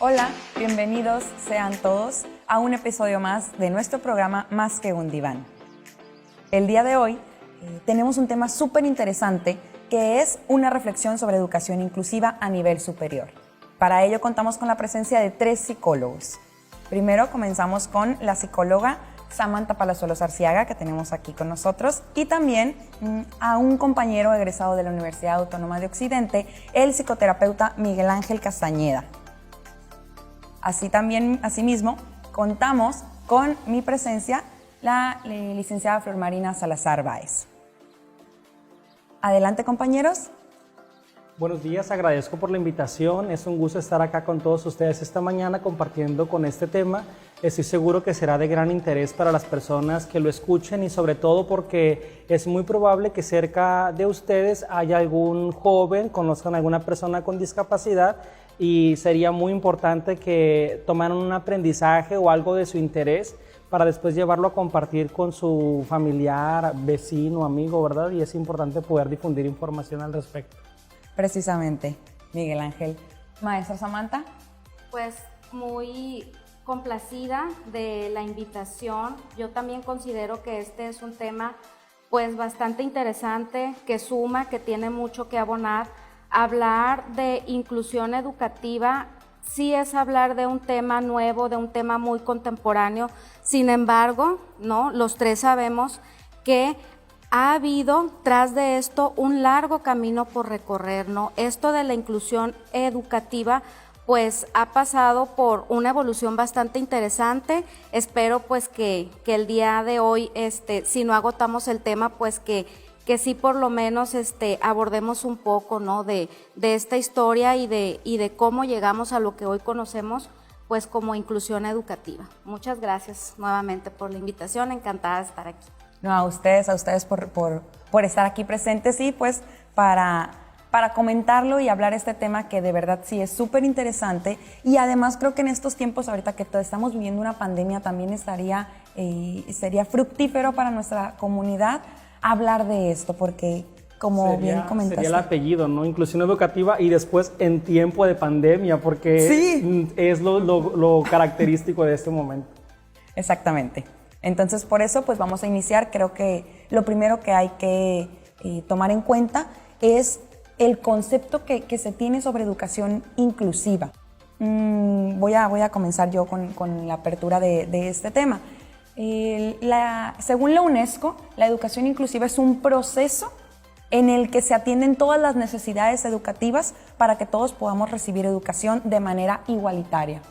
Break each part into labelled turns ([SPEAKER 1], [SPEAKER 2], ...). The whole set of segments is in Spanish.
[SPEAKER 1] Hola, bienvenidos sean todos a un episodio más de nuestro programa Más que un diván. El día de hoy tenemos un tema súper interesante que es una reflexión sobre educación inclusiva a nivel superior. Para ello contamos con la presencia de 3 psicólogos. Primero comenzamos con la psicóloga Samantha Palazuelos Arciaga, que tenemos aquí con nosotros, y también a un compañero egresado de la Universidad Autónoma de Occidente, el psicoterapeuta Miguel Ángel Castañeda. Asimismo, contamos con mi presencia, la licenciada Flor Marina Salazar Báez. Adelante, compañeros.
[SPEAKER 2] Buenos días, agradezco por la invitación. Es un gusto estar acá con todos ustedes esta mañana compartiendo con este tema. Estoy seguro que será de gran interés para las personas que lo escuchen y sobre todo porque es muy probable que cerca de ustedes haya algún joven, conozcan a alguna persona con discapacidad y sería muy importante que tomaran un aprendizaje o algo de su interés para después llevarlo a compartir con su familiar, vecino, amigo, ¿verdad? Y es importante poder difundir información al respecto.
[SPEAKER 1] Precisamente, Miguel Ángel. Maestra Samantha.
[SPEAKER 3] Pues muy complacida de la invitación. Yo también considero que este es un tema pues bastante interesante, que suma, que tiene mucho que abonar. Hablar de inclusión educativa sí es hablar de un tema nuevo, de un tema muy contemporáneo. Sin embargo, ¿no? Los 3 sabemos que ha habido tras de esto un largo camino por recorrer, ¿no? Esto de la inclusión educativa pues ha pasado por una evolución bastante interesante. Espero pues que el día de hoy, si no agotamos el tema, pues que sí por lo menos abordemos un poco, ¿no? de esta historia y de cómo llegamos a lo que hoy conocemos pues como inclusión educativa. Muchas gracias nuevamente por la invitación, encantada de estar aquí.
[SPEAKER 1] No, a ustedes por estar aquí presentes y pues para comentarlo y hablar este tema que de verdad sí es súper interesante. Y además creo que en estos tiempos ahorita que estamos viviendo una pandemia también sería fructífero para nuestra comunidad hablar de esto, porque como bien comentaste.
[SPEAKER 2] Sería el apellido, ¿no? Inclusión educativa y después en tiempo de pandemia, porque sí, es lo característico de este momento.
[SPEAKER 1] Exactamente. Entonces, por eso, pues vamos a iniciar. Creo que lo primero que hay que tomar en cuenta es el concepto que se tiene sobre educación inclusiva. Voy a comenzar yo con la apertura de este tema. Según la UNESCO, la educación inclusiva es un proceso en el que se atienden todas las necesidades educativas para que todos podamos recibir educación de manera igualitaria.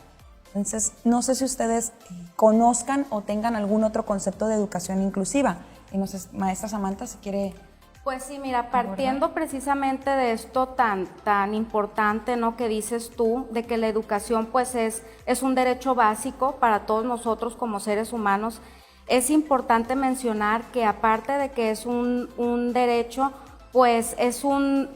[SPEAKER 1] Entonces, no sé si ustedes conozcan o tengan algún otro concepto de educación inclusiva. Y no sé, maestra Samantha, si quiere...
[SPEAKER 3] Pues sí, mira, partiendo precisamente de esto tan importante, ¿no? Que dices tú, de que la educación pues es un derecho básico para todos nosotros como seres humanos, es importante mencionar que aparte de que es un derecho, pues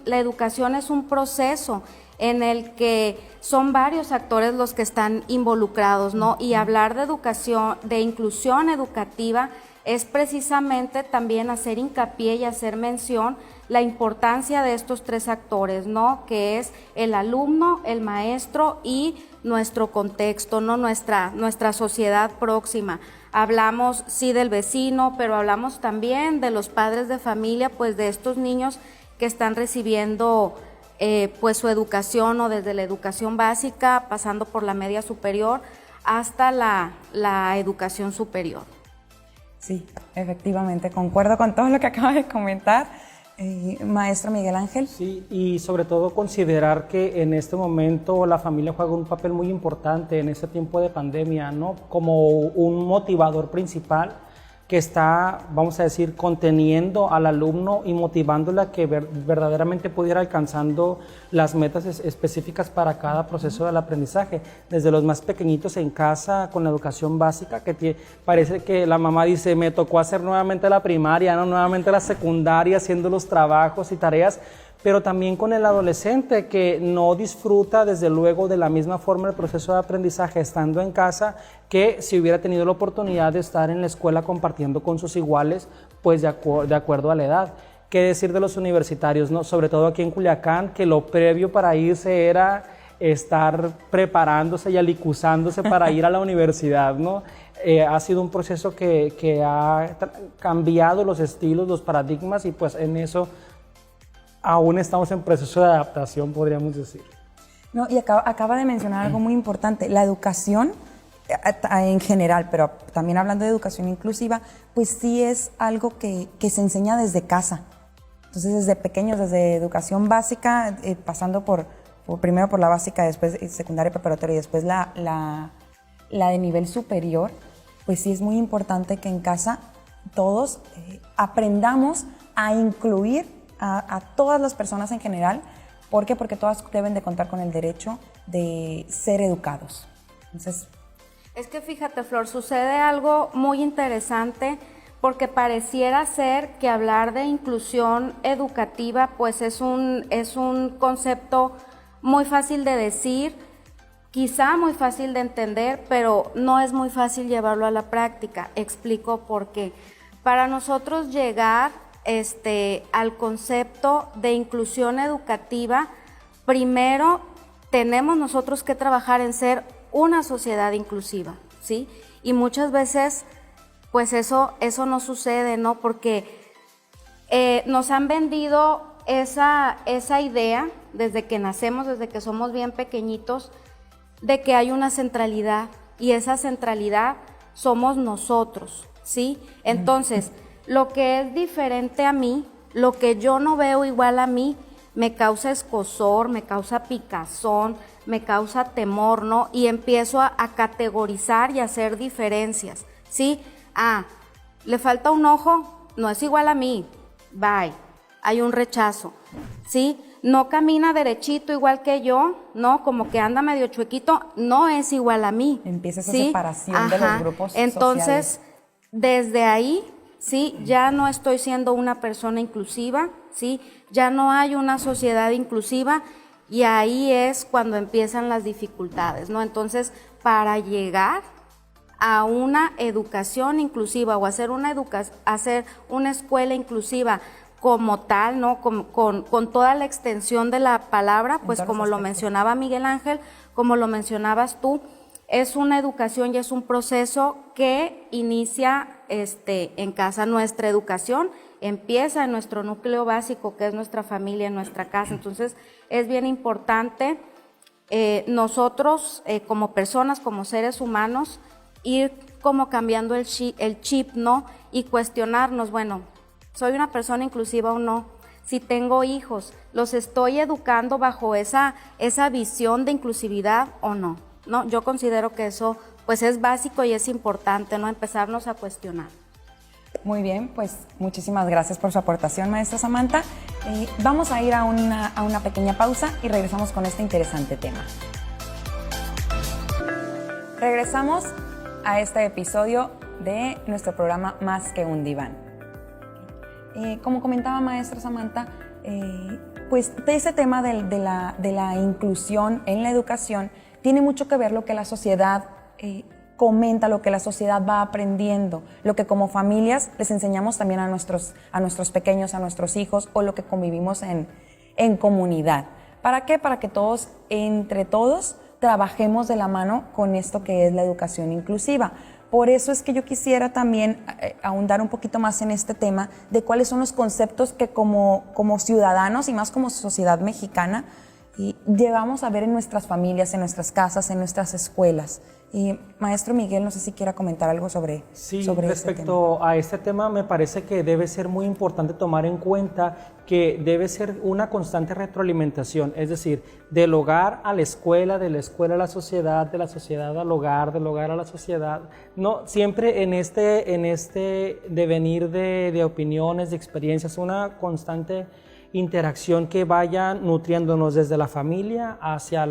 [SPEAKER 3] la educación es un proceso en el que son varios actores los que están involucrados, ¿no? Y hablar de educación, de inclusión educativa, es precisamente también hacer hincapié y hacer mención la importancia de estos 3 actores, ¿no? Que es el alumno, el maestro y nuestro contexto, ¿no? Nuestra sociedad próxima. Hablamos sí del vecino, pero hablamos también de los padres de familia, pues de estos niños que están recibiendo pues su educación, o desde la educación básica, pasando por la media superior hasta la educación superior.
[SPEAKER 1] Sí, efectivamente, concuerdo con todo lo que acaba de comentar, maestro Miguel Ángel.
[SPEAKER 2] Sí, y sobre todo considerar que en este momento la familia juega un papel muy importante en este tiempo de pandemia, ¿no? Como un motivador principal que está, vamos a decir, conteniendo al alumno y motivándole a que verdaderamente pudiera alcanzando las metas específicas para cada proceso del aprendizaje, desde los más pequeñitos en casa con la educación básica, que parece que la mamá dice, me tocó hacer nuevamente la primaria, ¿no? Nuevamente la secundaria, haciendo los trabajos y tareas, pero también con el adolescente que no disfruta desde luego de la misma forma el proceso de aprendizaje estando en casa que si hubiera tenido la oportunidad de estar en la escuela compartiendo con sus iguales, pues de acuerdo a la edad. ¿Qué decir de los universitarios, no? Sobre todo aquí en Culiacán, que lo previo para irse era estar preparándose y alicuzándose para ir a la universidad, ¿no? Ha sido un proceso que ha cambiado los estilos, los paradigmas, y pues en eso aún estamos en proceso de adaptación, podríamos decir.
[SPEAKER 1] No, y acaba de mencionar algo muy importante, la educación en general, pero también hablando de educación inclusiva, pues sí es algo que se enseña desde casa. Entonces, desde pequeños, desde educación básica, pasando primero por la básica, después secundaria, preparatoria y después la de nivel superior, pues sí es muy importante que en casa todos aprendamos a incluir a todas las personas en general. ¿Por qué? Porque todas deben de contar con el derecho de ser educados. Entonces,
[SPEAKER 3] es que fíjate, Flor, sucede algo muy interesante porque pareciera ser que hablar de inclusión educativa pues es un concepto muy fácil de decir, quizá muy fácil de entender, pero no es muy fácil llevarlo a la práctica. Explico por qué. Para nosotros llegar al concepto de inclusión educativa, primero tenemos nosotros que trabajar en ser una sociedad inclusiva, ¿sí? Y muchas veces, pues eso no sucede, ¿no? Porque nos han vendido esa idea desde que nacemos, desde que somos bien pequeñitos, de que hay una centralidad, y esa centralidad somos nosotros, ¿sí? Entonces, lo que es diferente a mí, lo que yo no veo igual a mí, me causa escozor, me causa picazón, me causa temor, ¿no? Y empiezo a categorizar y a hacer diferencias, ¿sí? Le falta un ojo, no es igual a mí, bye, hay un rechazo, ¿sí? No camina derechito igual que yo, ¿no? Como que anda medio chuequito, no es igual a mí.
[SPEAKER 1] Empieza esa
[SPEAKER 3] ¿sí?
[SPEAKER 1] separación de los grupos
[SPEAKER 3] Entonces,
[SPEAKER 1] sociales.
[SPEAKER 3] desde ahí, ¿sí? Ya no estoy siendo una persona inclusiva, ¿sí? Ya no hay una sociedad inclusiva, y ahí es cuando empiezan las dificultades, ¿no? Entonces, para llegar a una educación inclusiva o hacer una escuela inclusiva como tal, ¿no? Con toda la extensión de la palabra, pues como lo mencionaba Miguel Ángel, como lo mencionabas tú, es una educación y es un proceso que inicia en casa. Nuestra educación empieza en nuestro núcleo básico, que es nuestra familia, en nuestra casa. Entonces, es bien importante nosotros como personas, como seres humanos, ir como cambiando el chip, ¿no? Y cuestionarnos, bueno, ¿soy una persona inclusiva o no? Si tengo hijos, ¿los estoy educando bajo esa visión de inclusividad o no? ¿No? Yo considero que eso pues es básico y es importante, ¿no? Empezarnos a cuestionar.
[SPEAKER 1] Muy bien, pues muchísimas gracias por su aportación, maestra Samantha. Vamos a ir a una pequeña pausa y regresamos con este interesante tema. Regresamos a este episodio de nuestro programa Más que un diván. Como comentaba maestra Samantha, pues de ese tema de la inclusión en la educación tiene mucho que ver lo que la sociedad comenta, lo que la sociedad va aprendiendo, lo que como familias les enseñamos también a nuestros pequeños, a nuestros hijos, o lo que convivimos en comunidad. ¿Para qué? Para que todos, entre todos, trabajemos de la mano con esto que es la educación inclusiva. Por eso es que yo quisiera también ahondar un poquito más en este tema de cuáles son los conceptos que como ciudadanos y más como sociedad mexicana llevamos a ver en nuestras familias, en nuestras casas, en nuestras escuelas. Y maestro Miguel, no sé si quiera comentar algo sobre
[SPEAKER 2] respecto a este tema, me parece que debe ser muy importante tomar en cuenta que debe ser una constante retroalimentación, es decir, del hogar a la escuela, de la escuela a la sociedad, de la sociedad al hogar, del hogar a la sociedad. No, siempre en este devenir de opiniones, de experiencias, una constante interacción que vaya nutriéndonos desde la familia hacia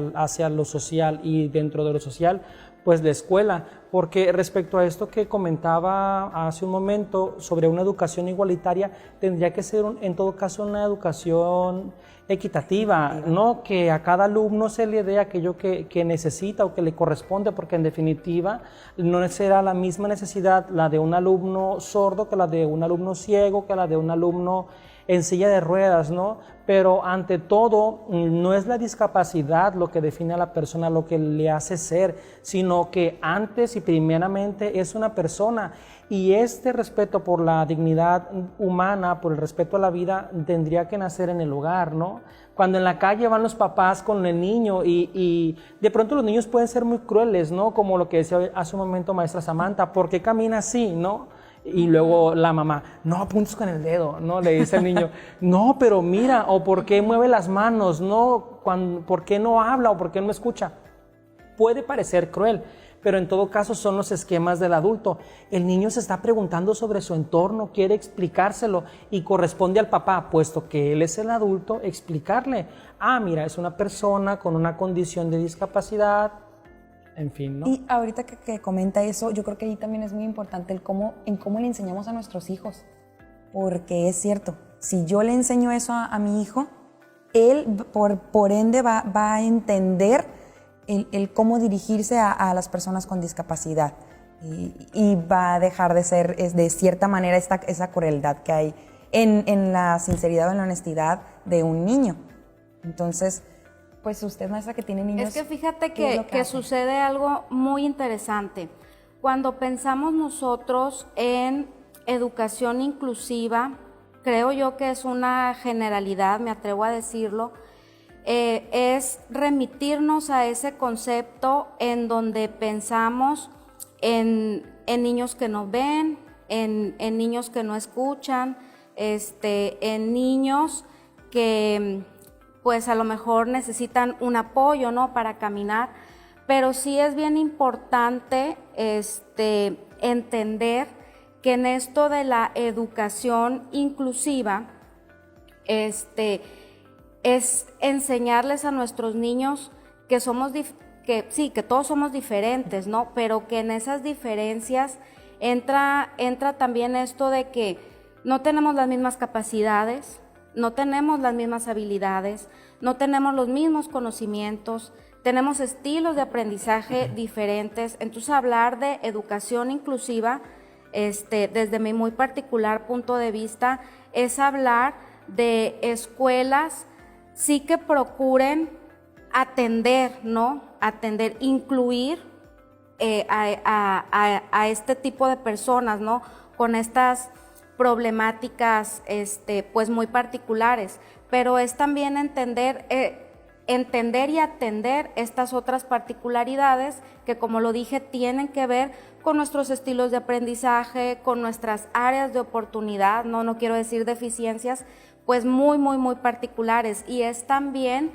[SPEAKER 2] lo social, y dentro de lo social, pues la escuela, porque respecto a esto que comentaba hace un momento sobre una educación igualitaria, tendría que ser en todo caso una educación equitativa, ¿no? Que a cada alumno se le dé aquello que necesita o que le corresponde, porque en definitiva no será la misma necesidad la de un alumno sordo que la de un alumno ciego, que la de un alumno en silla de ruedas, ¿no? Pero ante todo, no es la discapacidad lo que define a la persona, lo que le hace ser, sino que antes y primeramente es una persona. Y este respeto por la dignidad humana, por el respeto a la vida, tendría que nacer en el hogar, ¿no? Cuando en la calle van los papás con el niño y de pronto los niños pueden ser muy crueles, ¿no? Como lo que decía hace un momento maestra Samantha, ¿por qué camina así, no? Y luego la mamá, no apuntes con el dedo, ¿no? Le dice al niño, no, pero mira, o ¿por qué mueve las manos? No, ¿por qué no habla o por qué no escucha? Puede parecer cruel, pero en todo caso son los esquemas del adulto. El niño se está preguntando sobre su entorno, quiere explicárselo y corresponde al papá, puesto que él es el adulto, explicarle, mira, es una persona con una condición de discapacidad, en fin, ¿no?
[SPEAKER 1] Y ahorita que comenta eso, yo creo que ahí también es muy importante en cómo le enseñamos a nuestros hijos, porque es cierto, si yo le enseño eso a mi hijo, él por ende va a entender el cómo dirigirse a las personas con discapacidad y va a dejar de ser de cierta manera esa crueldad que hay en la sinceridad o en la honestidad de un niño. Entonces, pues usted, maestra, que tiene niños...
[SPEAKER 3] Es que fíjate que sucede algo muy interesante. Cuando pensamos nosotros en educación inclusiva, creo yo que es una generalidad, me atrevo a decirlo, es remitirnos a ese concepto en donde pensamos en niños que no ven, en niños que no escuchan, en niños que pues a lo mejor necesitan un apoyo, ¿no?, para caminar, pero sí es bien importante entender que en esto de la educación inclusiva, es enseñarles a nuestros niños que que todos somos diferentes, ¿no? Pero que en esas diferencias entra también esto de que no tenemos las mismas capacidades, no tenemos las mismas habilidades, no tenemos los mismos conocimientos, tenemos estilos de aprendizaje diferentes. Entonces, hablar de educación inclusiva, desde mi muy particular punto de vista, es hablar de escuelas sí que procuren atender, ¿no? Incluir a este tipo de personas, ¿no?, con estas problemáticas pues muy particulares, pero es también entender y atender estas otras particularidades que, como lo dije, tienen que ver con nuestros estilos de aprendizaje, con nuestras áreas de oportunidad, no quiero decir deficiencias, pues muy, muy, muy particulares. Y es también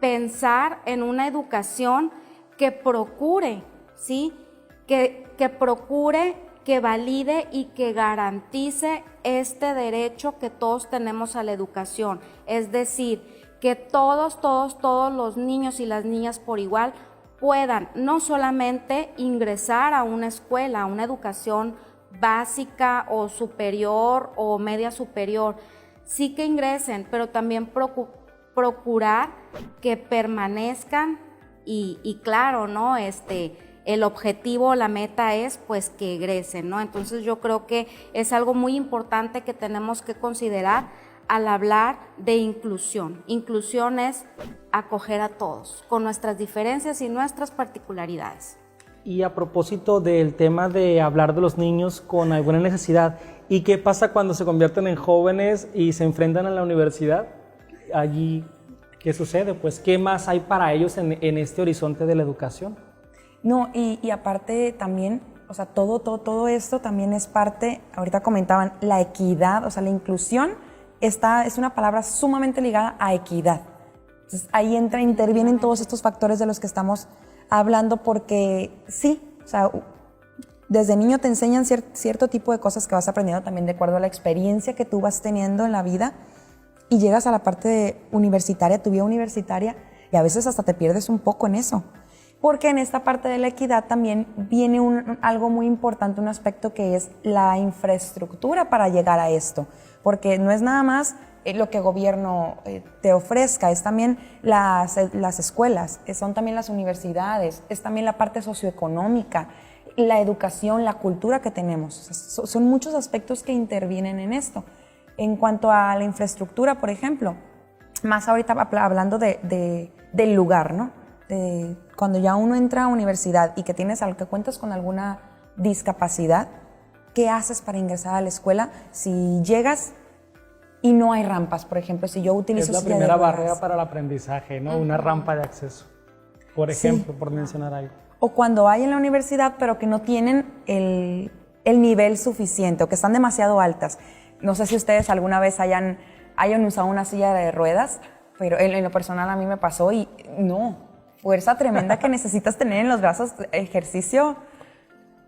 [SPEAKER 3] pensar en una educación que procure, ¿sí?, que procure, que valide y que garantice este derecho que todos tenemos a la educación. Es decir, que todos los niños y las niñas por igual puedan no solamente ingresar a una escuela, a una educación básica o superior o media superior, sí que ingresen, pero también procurar que permanezcan y claro, ¿no?, el objetivo, la meta es pues que egresen, ¿no? Entonces yo creo que es algo muy importante que tenemos que considerar al hablar de inclusión. Inclusión es acoger a todos, con nuestras diferencias y nuestras particularidades.
[SPEAKER 2] Y a propósito del tema de hablar de los niños con alguna necesidad, ¿y qué pasa cuando se convierten en jóvenes y se enfrentan a la universidad? Allí, ¿qué sucede? Pues, ¿qué más hay para ellos en este horizonte de la educación?
[SPEAKER 1] No, y aparte también, o sea, todo esto también es parte, ahorita comentaban, la equidad, o sea, la inclusión es una palabra sumamente ligada a equidad. Entonces, ahí intervienen todos estos factores de los que estamos hablando, porque sí, o sea, desde niño te enseñan cierto tipo de cosas que vas aprendiendo también de acuerdo a la experiencia que tú vas teniendo en la vida, y llegas a la parte universitaria, tu vida universitaria, y a veces hasta te pierdes un poco en eso. Porque en esta parte de la equidad también viene algo muy importante, un aspecto que es la infraestructura para llegar a esto. Porque no es nada más lo que el gobierno te ofrezca, es también las escuelas, son también las universidades, es también la parte socioeconómica, la educación, la cultura que tenemos. O sea, son muchos aspectos que intervienen en esto. En cuanto a la infraestructura, por ejemplo, más ahorita hablando del lugar, ¿no? Cuando ya uno entra a universidad y que cuentas con alguna discapacidad, ¿qué haces para ingresar a la escuela si llegas y no hay rampas? Por ejemplo, si yo utilizo
[SPEAKER 2] es la
[SPEAKER 1] silla de
[SPEAKER 2] primera
[SPEAKER 1] ruedas.
[SPEAKER 2] barrera para el aprendizaje, ¿no? Una rampa de acceso, por ejemplo, por mencionar algo.
[SPEAKER 1] O cuando hay en la universidad, pero que no tienen el nivel suficiente o que están demasiado altas. No sé si ustedes alguna vez hayan usado una silla de ruedas, pero en lo personal a mí me pasó y no, fuerza tremenda que necesitas tener en los brazos, ejercicio,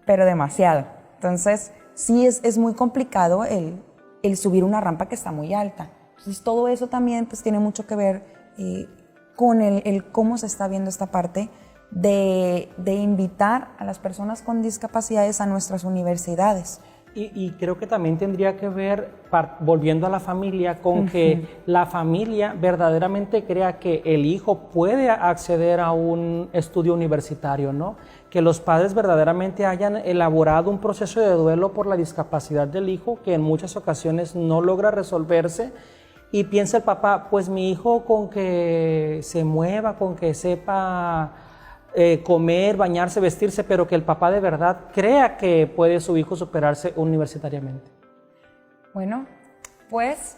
[SPEAKER 1] pero demasiado. Entonces, sí es muy complicado el subir una rampa que está muy alta. Entonces, todo eso también pues, tiene mucho que ver con el cómo se está viendo esta parte de invitar a las personas con discapacidades a nuestras universidades.
[SPEAKER 2] Y creo que también tendría que ver, volviendo a la familia, con que la familia verdaderamente crea que el hijo puede acceder a un estudio universitario, ¿no? Que los padres verdaderamente hayan elaborado un proceso de duelo por la discapacidad del hijo, que en muchas ocasiones no logra resolverse, y piensa el papá, pues mi hijo con que se mueva, con que sepa comer, bañarse, vestirse, pero que el papá de verdad crea que puede su hijo superarse universitariamente.
[SPEAKER 1] Bueno, pues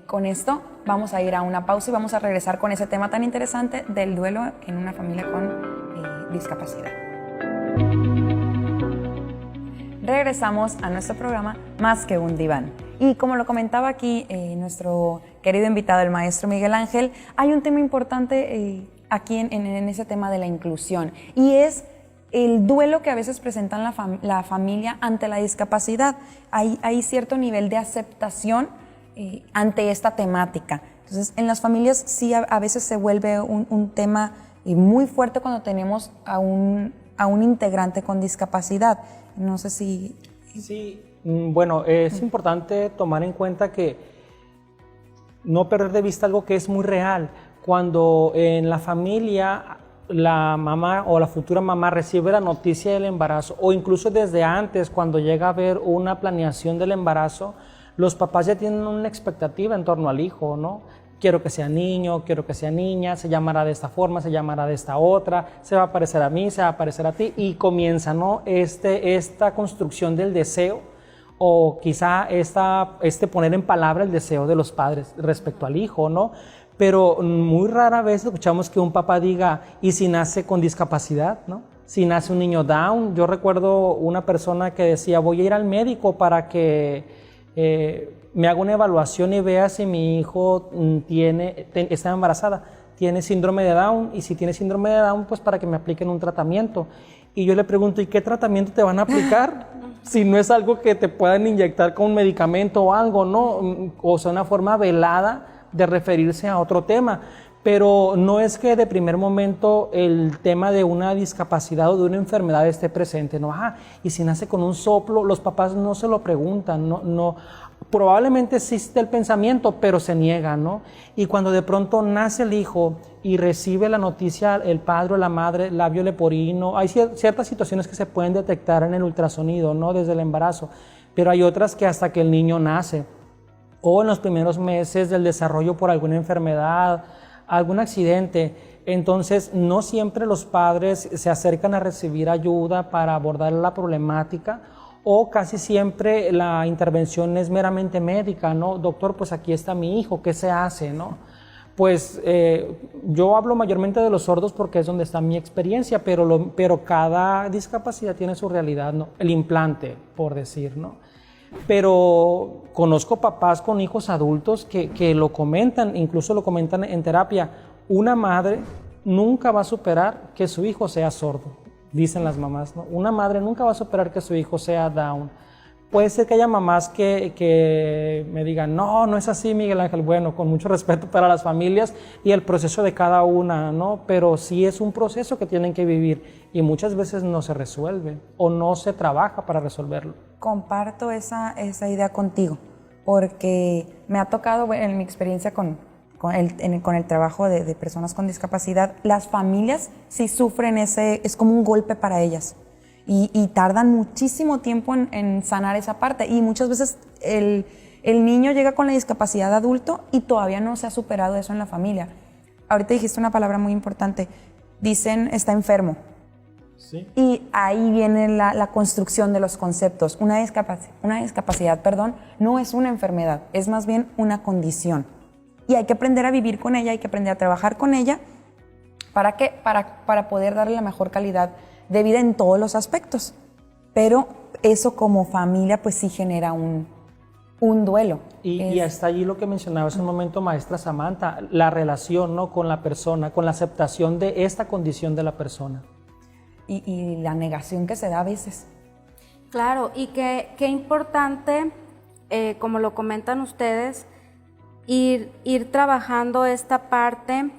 [SPEAKER 1] con esto vamos a ir a una pausa y vamos a regresar con ese tema tan interesante del duelo en una familia con discapacidad. Regresamos a nuestro programa Más que un diván. Y como lo comentaba aquí nuestro querido invitado, el maestro Miguel Ángel, hay un tema importante aquí en ese tema de la inclusión, y es el duelo que a veces presentan la familia ante la discapacidad. Hay cierto nivel de aceptación ante esta temática. Entonces, en las familias sí a veces se vuelve un tema muy fuerte cuando tenemos a un integrante con discapacidad. No sé si...
[SPEAKER 2] Sí, bueno, es importante tomar en cuenta que no perder de vista algo que es muy real. Cuando en la familia la mamá o la futura mamá recibe la noticia del embarazo, o incluso desde antes, cuando llega a haber una planeación del embarazo, los papás ya tienen una expectativa en torno al hijo, ¿no? Quiero que sea niño, quiero que sea niña, se llamará de esta forma, se llamará de esta otra, se va a parecer a mí, se va a parecer a ti, y comienza, ¿no? Esta construcción del deseo, o quizá poner en palabra el deseo de los padres respecto al hijo, ¿no? Pero muy rara vez escuchamos que un papá diga, ¿y si nace con discapacidad, no? Si nace un niño Down. Yo recuerdo una persona que decía, voy a ir al médico para que me haga una evaluación y vea si mi hijo está embarazada, tiene síndrome de Down, y si tiene síndrome de Down, pues para que me apliquen un tratamiento. Y yo le pregunto, ¿y qué tratamiento te van a aplicar? Si no es algo que te puedan inyectar con un medicamento o algo, ¿no? O sea, una forma velada de referirse a otro tema, pero no es que de primer momento el tema de una discapacidad o de una enfermedad esté presente, ¿no? Y si nace con un soplo, los papás no se lo preguntan, no, probablemente existe el pensamiento, pero se niega, ¿no? Y cuando de pronto nace el hijo y recibe la noticia el padre o la madre, labio leporino, hay ciertas situaciones que se pueden detectar en el ultrasonido, ¿no? Desde el embarazo, pero hay otras que hasta que el niño nace, o en los primeros meses del desarrollo por alguna enfermedad, algún accidente. Entonces, no siempre los padres se acercan a recibir ayuda para abordar la problemática, o casi siempre la intervención es meramente médica, ¿no? Doctor, pues aquí está mi hijo, ¿qué se hace, no? Pues yo hablo mayormente de los sordos porque es donde está mi experiencia, pero cada discapacidad tiene su realidad, ¿no? El implante, por decir, ¿no? Pero conozco papás con hijos adultos que lo comentan, incluso lo comentan en terapia. Una madre nunca va a superar que su hijo sea sordo, dicen las mamás, ¿no? Una madre nunca va a superar que su hijo sea Down. Puede ser que haya mamás que me digan, no es así, Miguel Ángel. Bueno, con mucho respeto para las familias y el proceso de cada una, ¿no? Pero sí es un proceso que tienen que vivir y muchas veces no se resuelve o no se trabaja para resolverlo.
[SPEAKER 1] Comparto esa idea contigo, porque me ha tocado en mi experiencia con el trabajo de personas con discapacidad, las familias sí sufren es como un golpe para ellas. Y tardan muchísimo tiempo en sanar esa parte, y muchas veces El niño llega con la discapacidad de adulto y todavía no se ha superado eso en la familia. Ahorita dijiste una palabra muy importante. Dicen, está enfermo.
[SPEAKER 2] Sí.
[SPEAKER 1] Y ahí viene la construcción de los conceptos. Una discapacidad, no es una enfermedad, es más bien una condición. Y hay que aprender a vivir con ella, hay que aprender a trabajar con ella. ¿Para qué? Para poder darle la mejor calidad de vida en todos los aspectos. Pero eso como familia pues sí genera un duelo.
[SPEAKER 2] Y hasta allí lo que mencionaba hace un momento, maestra Samantha, la relación, ¿no?, con la persona, con la aceptación de esta condición de la persona.
[SPEAKER 1] Y la negación que se da a veces.
[SPEAKER 3] Claro, y qué importante, como lo comentan ustedes, ir trabajando esta parte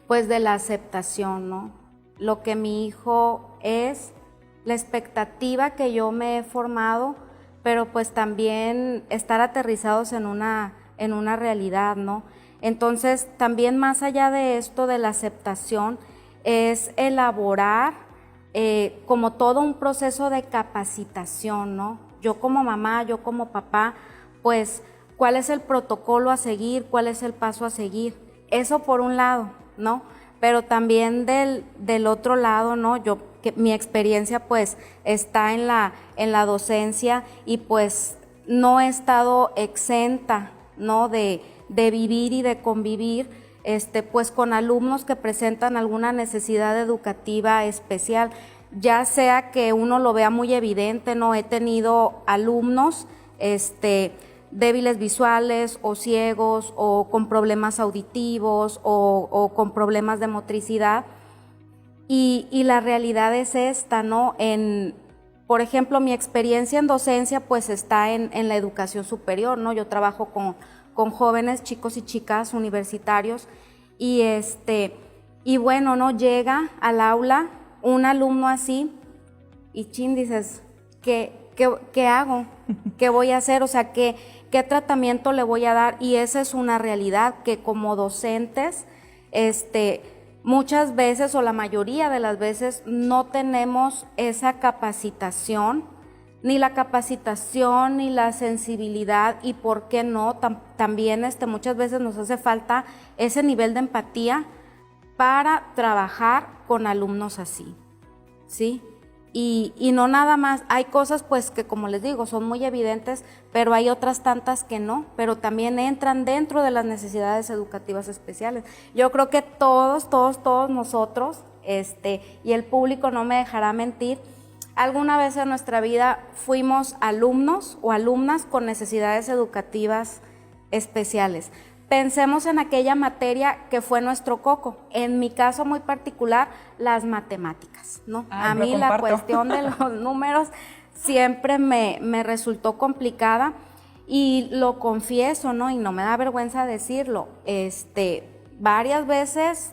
[SPEAKER 3] pues de la aceptación, ¿no? Lo que mi hijo es, la expectativa que yo me he formado, pero pues también estar aterrizados en una realidad, ¿no? Entonces, también más allá de esto de la aceptación, es elaborar como todo un proceso de capacitación, ¿no? Yo como mamá, yo como papá, pues, ¿cuál es el protocolo a seguir? ¿Cuál es el paso a seguir? Eso por un lado, ¿no? Pero también del otro lado, ¿no? Mi experiencia pues está en la docencia y pues no he estado exenta, ¿no?, de vivir y de convivir pues con alumnos que presentan alguna necesidad educativa especial, ya sea que uno lo vea muy evidente, ¿no? He tenido alumnos débiles visuales o ciegos o con problemas auditivos o con problemas de motricidad. Y la realidad es esta, ¿no? Por ejemplo, mi experiencia en docencia pues está en la educación superior, ¿no? Yo trabajo con jóvenes, chicos y chicas universitarios y bueno, ¿no? Llega al aula un alumno así y dices, ¿qué hago? ¿Qué voy a hacer? O sea, ¿qué tratamiento le voy a dar? Y esa es una realidad que como docentes, muchas veces o la mayoría de las veces no tenemos esa capacitación, ni la sensibilidad y por qué no, también muchas veces nos hace falta ese nivel de empatía para trabajar con alumnos así, ¿sí? Y no nada más, hay cosas pues que como les digo son muy evidentes, pero hay otras tantas que no, pero también entran dentro de las necesidades educativas especiales. Yo creo que todos nosotros, y el público no me dejará mentir, alguna vez en nuestra vida fuimos alumnos o alumnas con necesidades educativas especiales. Pensemos en aquella materia que fue nuestro coco. En mi caso muy particular, las matemáticas, ¿no? A mí la cuestión de los números siempre me resultó complicada y lo confieso, ¿no? Y no me da vergüenza decirlo. Varias veces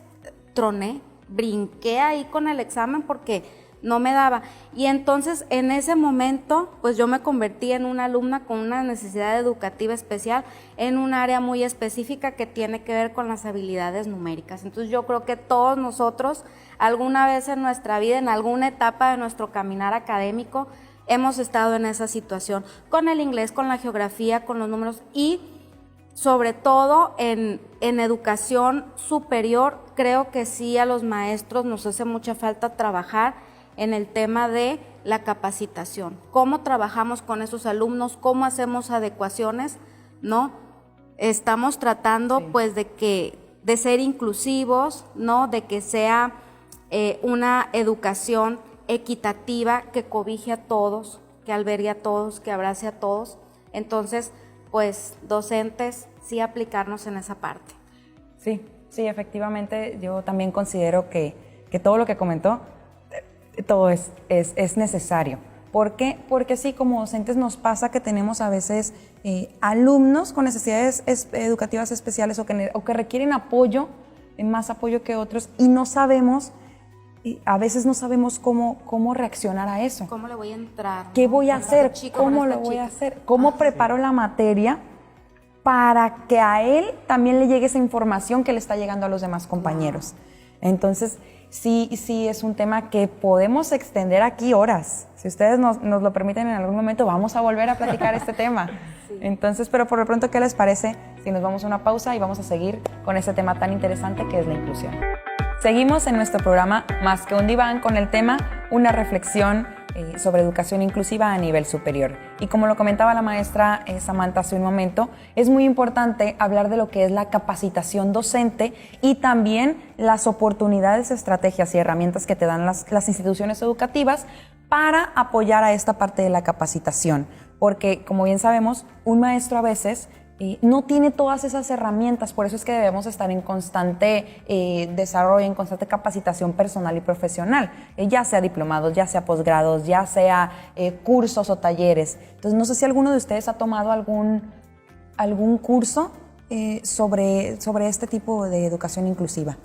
[SPEAKER 3] troné, brinqué ahí con el examen porque no me daba. Y entonces en ese momento pues yo me convertí en una alumna con una necesidad educativa especial en un área muy específica que tiene que ver con las habilidades numéricas. Entonces yo creo que todos nosotros alguna vez en nuestra vida, en alguna etapa de nuestro caminar académico, hemos estado en esa situación, con el inglés, con la geografía, con los números y sobre todo en educación superior. Creo que sí, a los maestros nos hace mucha falta trabajar en el tema de la capacitación, cómo trabajamos con esos alumnos, cómo hacemos adecuaciones, ¿no? Estamos tratando pues de ser inclusivos, ¿no? De que sea una educación equitativa que cobije a todos, que albergue a todos, que abrace a todos. Entonces, pues docentes, sí aplicarnos en esa parte.
[SPEAKER 1] Sí, efectivamente, yo también considero que todo lo que comentó, todo es necesario. ¿Por qué? Porque sí, como docentes nos pasa que tenemos a veces alumnos con necesidades educativas especiales o que requieren apoyo, más apoyo que otros, y no sabemos, a veces no sabemos cómo reaccionar a eso.
[SPEAKER 3] ¿Cómo le voy a entrar?
[SPEAKER 1] ¿Qué voy a hacer? ¿Cómo lo voy a hacer? ¿Cómo preparo la materia para que a él también le llegue esa información que le está llegando a los demás compañeros? Entonces, sí es un tema que podemos extender aquí horas. Si ustedes nos lo permiten en algún momento, vamos a volver a platicar este tema. Sí. Entonces, pero por lo pronto, ¿qué les parece si nos vamos a una pausa y vamos a seguir con este tema tan interesante que es la inclusión? Seguimos en nuestro programa Más que un diván con el tema Una reflexión sobre educación inclusiva a nivel superior. Y como lo comentaba la maestra Samantha hace un momento, es muy importante hablar de lo que es la capacitación docente y también las oportunidades, estrategias y herramientas que te dan las instituciones educativas para apoyar a esta parte de la capacitación. Porque, como bien sabemos, un maestro a veces no tiene todas esas herramientas, por eso es que debemos estar en constante desarrollo, en constante capacitación personal y profesional, ya sea diplomados, ya sea posgrados, ya sea cursos o talleres. Entonces, no sé si alguno de ustedes ha tomado algún curso sobre este tipo de educación inclusiva.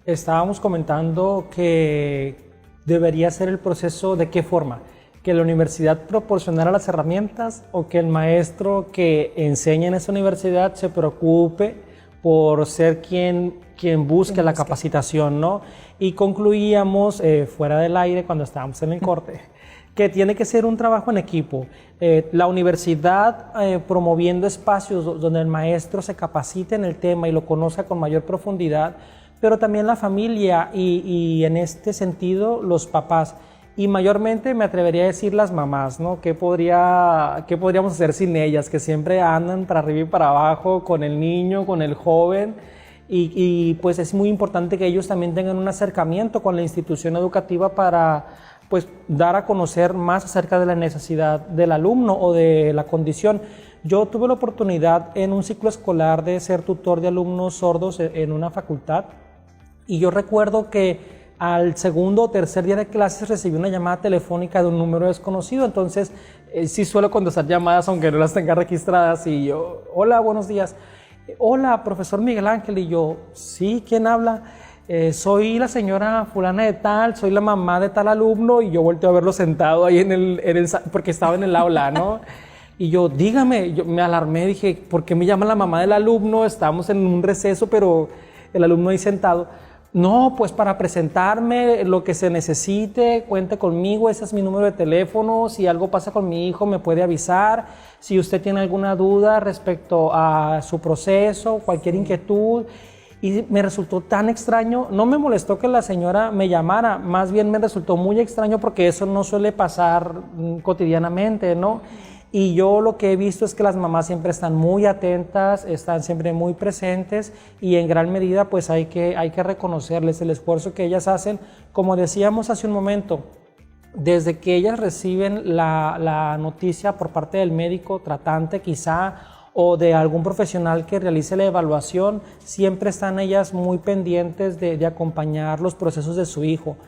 [SPEAKER 2] Estábamos comentando que debería ser el proceso, ¿de qué forma? Que la universidad proporcionara las herramientas o que el maestro que enseña en esa universidad se preocupe por ser quien busque la capacitación, ¿no? Y concluíamos fuera del aire cuando estábamos en el corte que tiene que ser un trabajo en equipo. La universidad promoviendo espacios donde el maestro se capacite en el tema y lo conozca con mayor profundidad, pero también la familia y en este sentido los papás. Y mayormente me atrevería a decir las mamás, ¿no? ¿Qué podríamos hacer sin ellas? Que siempre andan para arriba y para abajo con el niño, con el joven. Y pues es muy importante que ellos también tengan un acercamiento con la institución educativa para pues dar a conocer más acerca de la necesidad del alumno o de la condición. Yo tuve la oportunidad en un ciclo escolar de ser tutor de alumnos sordos en una facultad y yo recuerdo que al segundo o tercer día de clases recibí una llamada telefónica de un número desconocido, entonces sí suelo contestar llamadas aunque no las tenga registradas y yo, hola, buenos días. Hola, profesor Miguel Ángel, y yo, sí, ¿quién habla? Soy la señora fulana de tal, soy la mamá de tal alumno, y yo volteo a verlo sentado ahí porque estaba en el aula, ¿no? Y yo, dígame, yo me alarmé, dije, ¿por qué me llama la mamá del alumno? Estábamos en un receso, pero el alumno ahí sentado. No, pues para presentarme, lo que se necesite, cuente conmigo, ese es mi número de teléfono, si algo pasa con mi hijo me puede avisar, si usted tiene alguna duda respecto a su proceso, cualquier inquietud. Y me resultó tan extraño, no me molestó que la señora me llamara, más bien me resultó muy extraño porque eso no suele pasar cotidianamente, ¿no? Y yo lo que he visto es que las mamás siempre están muy atentas, están siempre muy presentes y en gran medida pues hay que reconocerles el esfuerzo que ellas hacen. Como decíamos hace un momento, desde que ellas reciben la noticia por parte del médico tratante quizá o de algún profesional que realice la evaluación, siempre están ellas muy pendientes de acompañar los procesos de su hijo.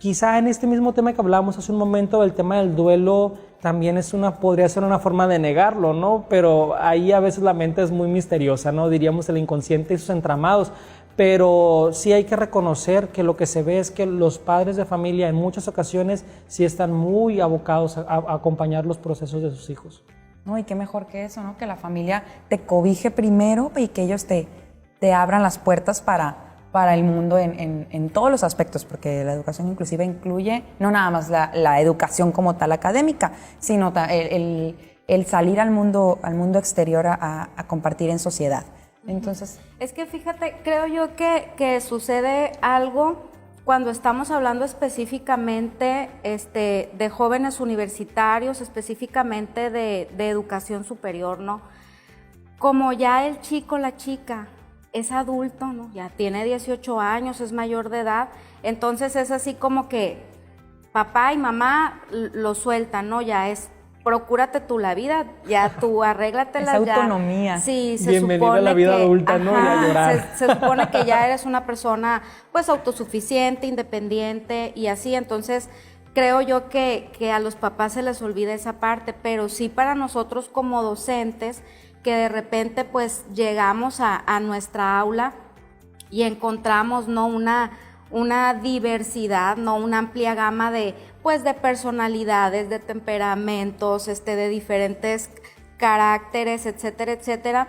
[SPEAKER 2] Quizá en este mismo tema que hablábamos hace un momento, el tema del duelo también podría ser una forma de negarlo, ¿no? Pero ahí a veces la mente es muy misteriosa, ¿no? Diríamos el inconsciente y sus entramados. Pero sí hay que reconocer que lo que se ve es que los padres de familia en muchas ocasiones sí están muy abocados a acompañar los procesos de sus hijos.
[SPEAKER 1] No, y qué mejor que eso, ¿no? Que la familia te cobije primero y que ellos te abran las puertas para el mundo en todos los aspectos, porque la educación inclusiva incluye no nada más la educación como tal académica, sino el salir al mundo exterior a compartir en sociedad. Entonces,
[SPEAKER 3] es que fíjate, creo yo que sucede algo cuando estamos hablando específicamente de jóvenes universitarios, específicamente de educación superior, ¿no? Como ya el chico, la chica, es adulto, ¿no? Ya tiene 18 años, es mayor de edad, entonces es así como que papá y mamá lo sueltan, ¿no? Ya es, procúrate tú la vida, ya tú arréglatela.
[SPEAKER 1] Es autonomía.
[SPEAKER 3] Ya, sí, se
[SPEAKER 2] bienvenida
[SPEAKER 3] supone
[SPEAKER 2] a la vida
[SPEAKER 3] que,
[SPEAKER 2] adulta, ¿no? Y a llorar.
[SPEAKER 3] Se supone que ya eres una persona, pues, autosuficiente, independiente y así, entonces creo yo que a los papás se les olvida esa parte, pero sí para nosotros como docentes, que de repente pues llegamos a nuestra aula y encontramos, ¿no? una diversidad, ¿no? Una amplia gama de personalidades, de temperamentos, de diferentes caracteres, etcétera, etcétera.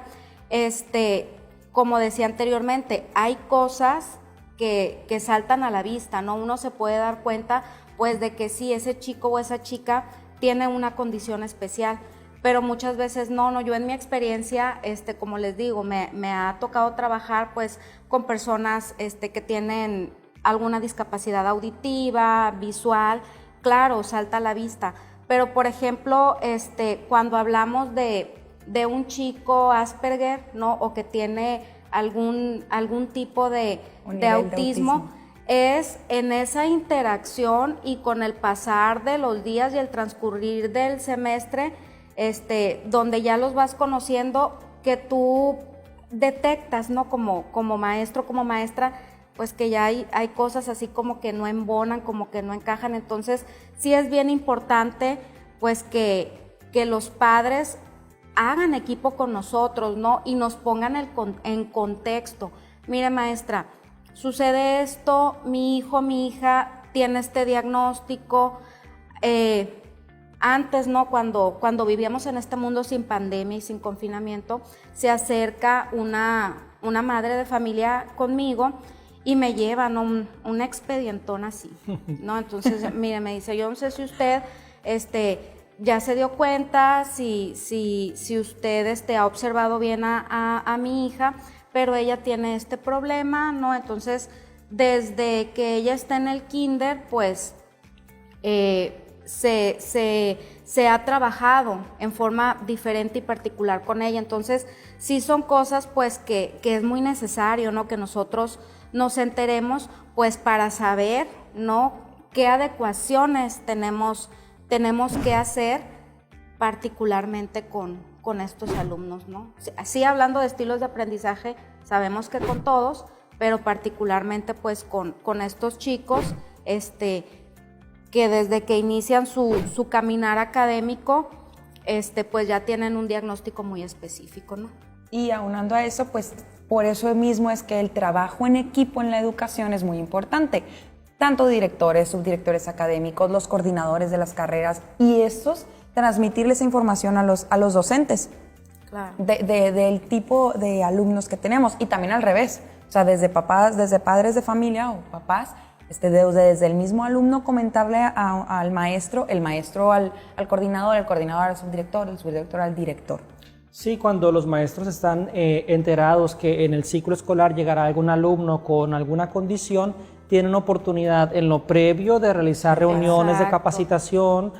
[SPEAKER 3] como decía anteriormente, hay cosas que saltan a la vista, ¿no? Uno se puede dar cuenta, pues, de que sí, ese chico o esa chica tiene una condición especial, pero muchas veces no, yo en mi experiencia, como les digo, me ha tocado trabajar, pues, con personas, que tienen alguna discapacidad auditiva, visual, claro, salta a la vista, pero, por ejemplo, cuando hablamos de un chico Asperger, ¿no? O que tiene algún tipo de autismo, es en esa interacción y con el pasar de los días y el transcurrir del semestre, donde ya los vas conociendo, que tú detectas, ¿no? Como maestro, como maestra, pues que ya hay cosas así como que no embonan, como que no encajan. Entonces, sí es bien importante, pues, que los padres hagan equipo con nosotros, ¿no? Y nos pongan en contexto. Mire, maestra, sucede esto, mi hijo, mi hija tiene este diagnóstico. Antes, ¿no? Cuando vivíamos en este mundo sin pandemia y sin confinamiento, se acerca una madre de familia conmigo y me lleva, ¿no? un expedientón así, ¿no? Entonces, mire, me dice, yo no sé si usted, ya se dio cuenta, si usted ha observado bien a mi hija, pero ella tiene este problema, ¿no? Entonces, desde que ella está en el kinder, pues, se ha trabajado en forma diferente y particular con ella. Entonces, sí son cosas, pues, que es muy necesario, ¿no? Que nosotros nos enteremos, pues, para saber, ¿no? Qué adecuaciones tenemos que hacer particularmente con estos alumnos, ¿no? Así, hablando de estilos de aprendizaje, sabemos que con todos, pero particularmente, pues, con estos chicos, que desde que inician su caminar académico, pues ya tienen un diagnóstico muy específico, ¿no?
[SPEAKER 1] Y aunando a eso, pues por eso mismo es que el trabajo en equipo en la educación es muy importante. Tanto directores, subdirectores académicos, los coordinadores de las carreras, y estos transmitirles información a los docentes. Claro. Del tipo de alumnos que tenemos, y también al revés, o sea, desde padres de familia o papás, desde el mismo alumno comentarle al maestro, el maestro al coordinador, el coordinador al subdirector, el subdirector al director.
[SPEAKER 2] Sí, cuando los maestros están enterados que en el ciclo escolar llegará algún alumno con alguna condición, tienen oportunidad en lo previo de realizar reuniones. Exacto. De capacitación.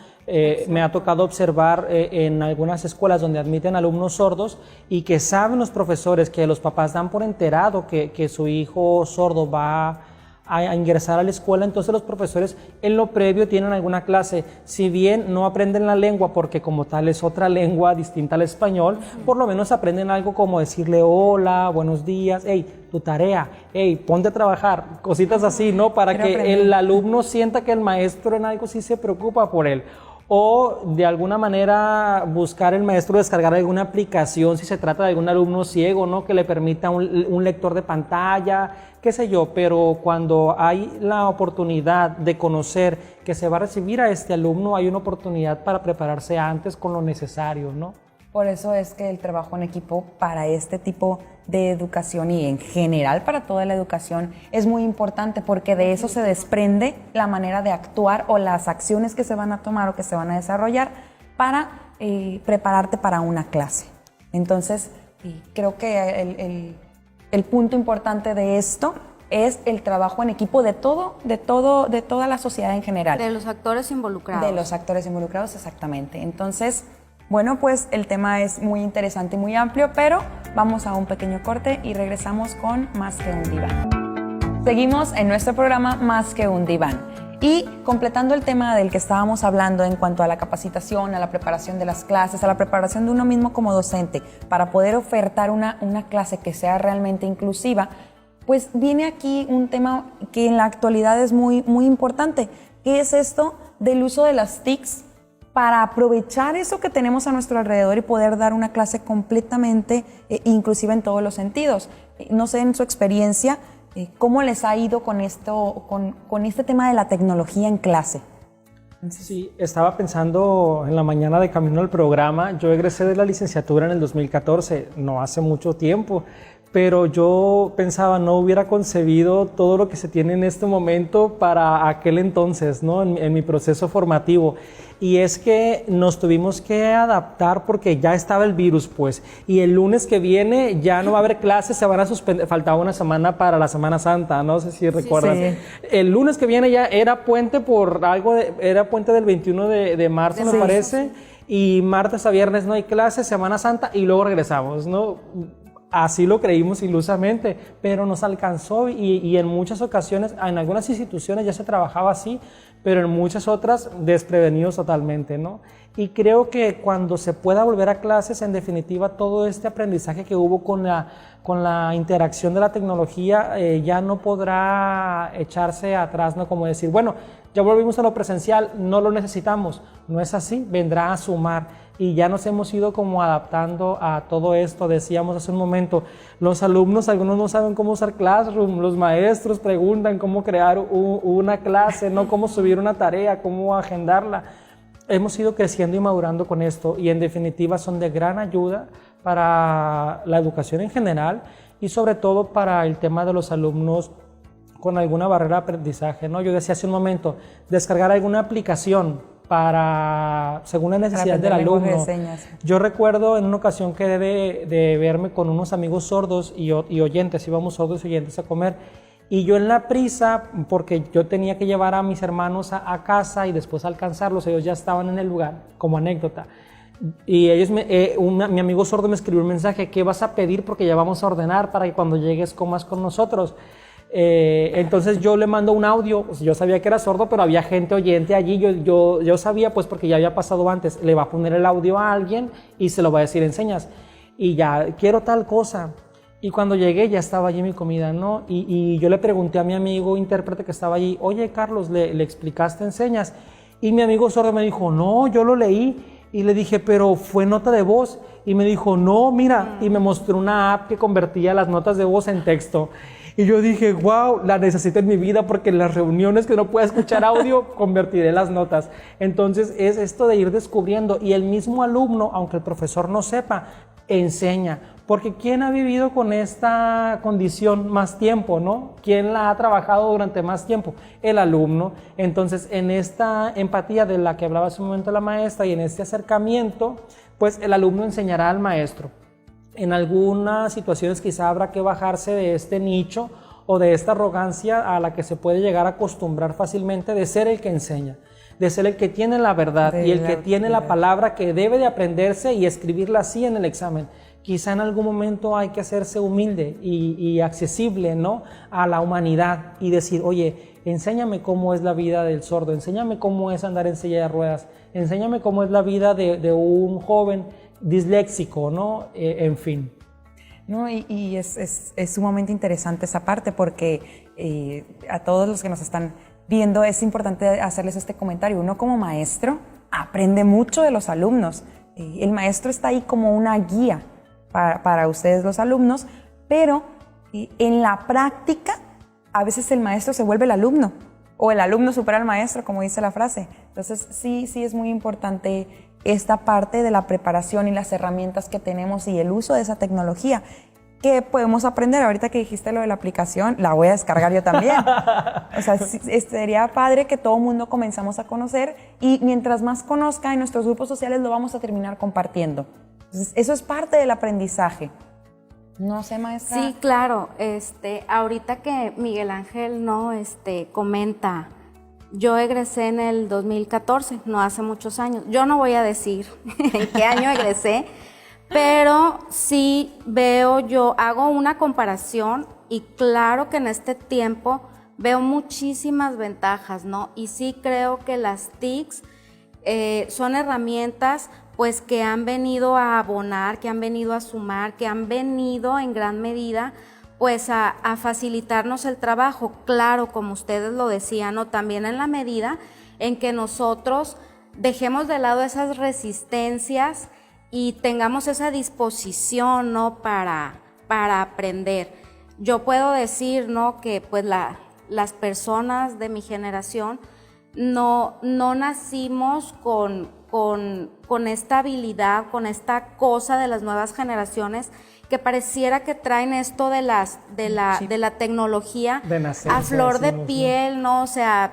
[SPEAKER 2] Me ha tocado observar en algunas escuelas donde admiten alumnos sordos y que saben los profesores, que los papás dan por enterado que su hijo sordo va a ingresar a la escuela. Entonces los profesores en lo previo tienen alguna clase, si bien no aprenden la lengua porque como tal es otra lengua distinta al español, por lo menos aprenden algo como decirle hola, buenos días, hey, tu tarea, hey, ponte a trabajar, cositas así, ¿no? Para que el alumno sienta que el maestro en algo sí se preocupa por él. O de alguna manera buscar el maestro descargar alguna aplicación si se trata de algún alumno ciego, ¿no? Que le permita un lector de pantalla, qué sé yo, pero cuando hay la oportunidad de conocer que se va a recibir a este alumno, hay una oportunidad para prepararse antes con lo necesario, ¿no?
[SPEAKER 1] Por eso es que el trabajo en equipo para este tipo de educación y en general para toda la educación es muy importante, porque de eso se desprende la manera de actuar o las acciones que se van a tomar o que se van a desarrollar para prepararte para una clase. Entonces, creo que el punto importante de esto es el trabajo en equipo de toda la sociedad en general.
[SPEAKER 3] De los actores involucrados.
[SPEAKER 1] De los actores involucrados, exactamente. Entonces, bueno, pues el tema es muy interesante y muy amplio, pero vamos a un pequeño corte y regresamos con Más que un diván. Seguimos en nuestro programa Más que un diván y completando el tema del que estábamos hablando en cuanto a la capacitación, a la preparación de las clases, a la preparación de uno mismo como docente para poder ofertar una clase que sea realmente inclusiva, pues viene aquí un tema que en la actualidad es muy, muy importante, que es esto del uso de las TICs para aprovechar eso que tenemos a nuestro alrededor y poder dar una clase completamente inclusiva en todos los sentidos. No sé, en su experiencia, ¿cómo les ha ido con este tema de la tecnología en clase?
[SPEAKER 2] Sí, estaba pensando en la mañana de camino al programa. Yo egresé de la licenciatura en el 2014, no hace mucho tiempo, pero yo pensaba, no hubiera concebido todo lo que se tiene en este momento para aquel entonces, ¿no? En mi proceso formativo. Y es que nos tuvimos que adaptar porque ya estaba el virus, pues. Y el lunes que viene ya no va a haber clases, se van a suspender. Faltaba una semana para la Semana Santa, no sé si recuerdas.
[SPEAKER 1] Sí.
[SPEAKER 2] El lunes que viene ya era puente por algo, era puente del 21 de marzo, me parece. Y martes a viernes no hay clases, Semana Santa, y luego regresamos, ¿no? Así lo creímos ilusamente, pero nos alcanzó y en muchas ocasiones, en algunas instituciones ya se trabajaba así, pero en muchas otras desprevenidos totalmente, ¿no? Y creo que cuando se pueda volver a clases, en definitiva, todo este aprendizaje que hubo con la interacción de la tecnología ya no podrá echarse atrás, ¿no? Como decir, bueno, ya volvimos a lo presencial, no lo necesitamos. No es así, vendrá a sumar. Y ya nos hemos ido como adaptando a todo esto. Decíamos hace un momento, los alumnos, algunos no saben cómo usar Classroom, los maestros preguntan cómo crear una clase, ¿no? Cómo subir una tarea, cómo agendarla. Hemos ido creciendo y madurando con esto y en definitiva son de gran ayuda para la educación en general y sobre todo para el tema de los alumnos con alguna barrera de aprendizaje, ¿no? Yo decía hace un momento, descargar alguna aplicación según la necesidad del alumno. Yo recuerdo en una ocasión que de verme con unos amigos sordos y oyentes, íbamos sordos y oyentes a comer, y yo en la prisa, porque yo tenía que llevar a mis hermanos a casa y después alcanzarlos, ellos ya estaban en el lugar, como anécdota, y ellos mi amigo sordo me escribió un mensaje, ¿qué vas a pedir? Porque ya vamos a ordenar para que cuando llegues comas con nosotros. Entonces yo le mando un audio, pues yo sabía que era sordo, pero había gente oyente allí, yo sabía pues porque ya había pasado antes, le va a poner el audio a alguien y se lo va a decir en señas, y ya, quiero tal cosa, y cuando llegué ya estaba allí mi comida, ¿no? Y yo le pregunté a mi amigo intérprete que estaba allí, oye Carlos, ¿le explicaste en señas? Y mi amigo sordo me dijo, no, yo lo leí, y le dije, pero fue nota de voz, y me dijo, no, mira, y me mostró una app que convertía las notas de voz en texto. Y yo dije, wow, la necesito en mi vida porque en las reuniones que no pueda escuchar audio, convertiré las notas. Entonces es esto de ir descubriendo y el mismo alumno, aunque el profesor no sepa, enseña. Porque ¿quién ha vivido con esta condición más tiempo, no? ¿Quién la ha trabajado durante más tiempo? El alumno. Entonces en esta empatía de la que hablaba hace un momento la maestra y en este acercamiento, pues el alumno enseñará al maestro. En algunas situaciones quizá habrá que bajarse de este nicho o de esta arrogancia a la que se puede llegar a acostumbrar fácilmente de ser el que enseña, de ser el que tiene la verdad y el que tiene la palabra que debe de aprenderse y escribirla así en el examen. Quizá en algún momento hay que hacerse humilde y accesible, ¿no? A la humanidad y decir, oye, enséñame cómo es la vida del sordo, enséñame cómo es andar en silla de ruedas, enséñame cómo es la vida de un joven disléxico, ¿no? En fin.
[SPEAKER 1] No, y es sumamente interesante esa parte porque a todos los que nos están viendo es importante hacerles este comentario. Uno como maestro aprende mucho de los alumnos. El maestro está ahí como una guía para ustedes los alumnos, pero en la práctica a veces el maestro se vuelve el alumno o el alumno supera al maestro, como dice la frase. Entonces sí es muy importante esta parte de la preparación y las herramientas que tenemos y el uso de esa tecnología. ¿Qué podemos aprender? Ahorita que dijiste lo de la aplicación, la voy a descargar yo también. O sea, sería padre que todo el mundo comenzamos a conocer y mientras más conozca en nuestros grupos sociales lo vamos a terminar compartiendo. Entonces, eso es parte del aprendizaje. No sé, maestra.
[SPEAKER 3] Sí, claro. Ahorita que Miguel Ángel comenta, yo egresé en el 2014, no hace muchos años. Yo no voy a decir en qué año egresé, pero sí hago una comparación y claro que en este tiempo veo muchísimas ventajas, ¿no? Y sí creo que las TICs son herramientas pues que han venido a abonar, que han venido a sumar, que han venido en gran medida pues a facilitarnos el trabajo. Claro, como ustedes lo decían, ¿no? También en la medida en que nosotros dejemos de lado esas resistencias y tengamos esa disposición, ¿no? para aprender. Yo puedo decir, ¿no? Que pues las personas de mi generación no nacimos con esta habilidad, con esta cosa de las nuevas generaciones que pareciera que traen esto de la tecnología
[SPEAKER 2] de nacer,
[SPEAKER 3] a flor de
[SPEAKER 2] decimos,
[SPEAKER 3] piel, ¿no? O sea,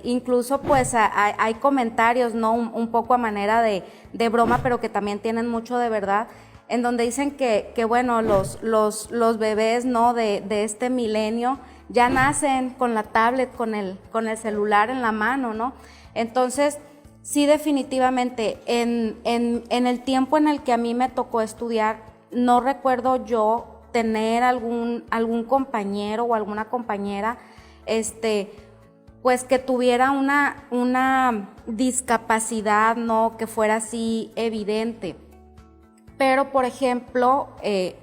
[SPEAKER 3] incluso pues hay comentarios, ¿no? Un poco a manera de broma, pero que también tienen mucho de verdad, en donde dicen que bueno, los bebés, ¿no? De este milenio ya nacen con la tablet, con el celular en la mano, ¿no? Entonces, sí, definitivamente, en el tiempo en el que a mí me tocó estudiar, no recuerdo yo tener algún compañero o alguna compañera, pues que tuviera una discapacidad, ¿no? Que fuera así evidente. Pero, por ejemplo,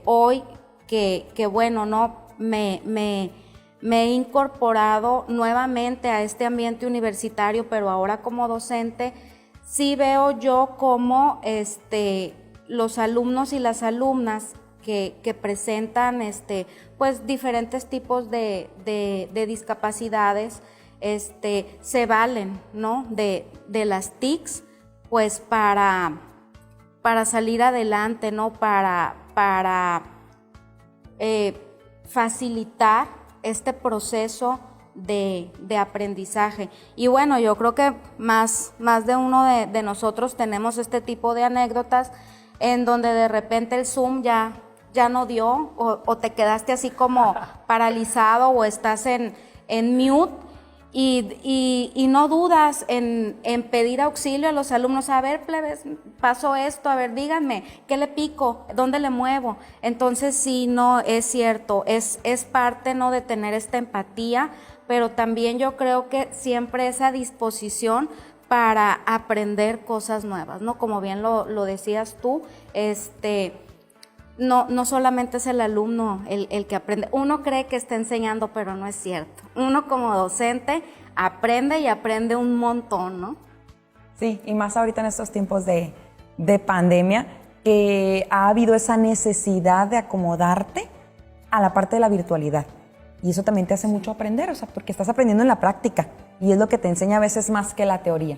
[SPEAKER 3] hoy que bueno, ¿no? Me he incorporado nuevamente a este ambiente universitario, pero ahora como docente, sí veo yo como los alumnos y las alumnas que presentan pues diferentes tipos de discapacidades, se valen, ¿no? de las TICs, pues para salir adelante, ¿no? Para facilitar este proceso de aprendizaje. Y bueno, yo creo que más de uno de nosotros tenemos este tipo de anécdotas en donde de repente el Zoom ya no dio o te quedaste así como paralizado o estás en mute y no dudas en pedir auxilio a los alumnos. A ver, plebes, pasó esto, a ver, díganme, ¿qué le pico? ¿Dónde le muevo? Entonces sí, no, es cierto, es parte, ¿no? de tener esta empatía, pero también yo creo que siempre esa disposición para aprender cosas nuevas, ¿no? Como bien lo decías tú, no solamente es el alumno el que aprende. Uno cree que está enseñando, pero no es cierto. Uno como docente aprende y aprende un montón, ¿no?
[SPEAKER 1] Sí, y más ahorita en estos tiempos de pandemia, que ha habido esa necesidad de acomodarte a la parte de la virtualidad. Y eso también te hace mucho aprender, o sea, porque estás aprendiendo en la práctica y es lo que te enseña a veces más que la teoría.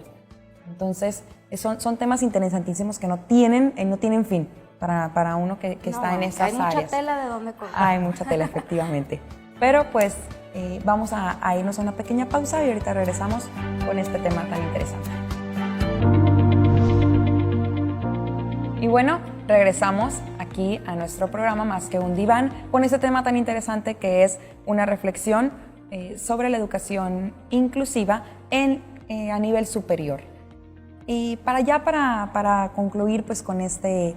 [SPEAKER 1] Entonces, son temas interesantísimos que no tienen fin para uno que está en esas áreas.
[SPEAKER 3] Hay mucha tela de dónde cortar.
[SPEAKER 1] Hay mucha tela, efectivamente. Pero pues vamos a irnos a una pequeña pausa y ahorita regresamos con este tema tan interesante. Y bueno, regresamos aquí a nuestro programa Más que un diván con este tema tan interesante que es una reflexión sobre la educación inclusiva a nivel superior. Y para concluir pues con este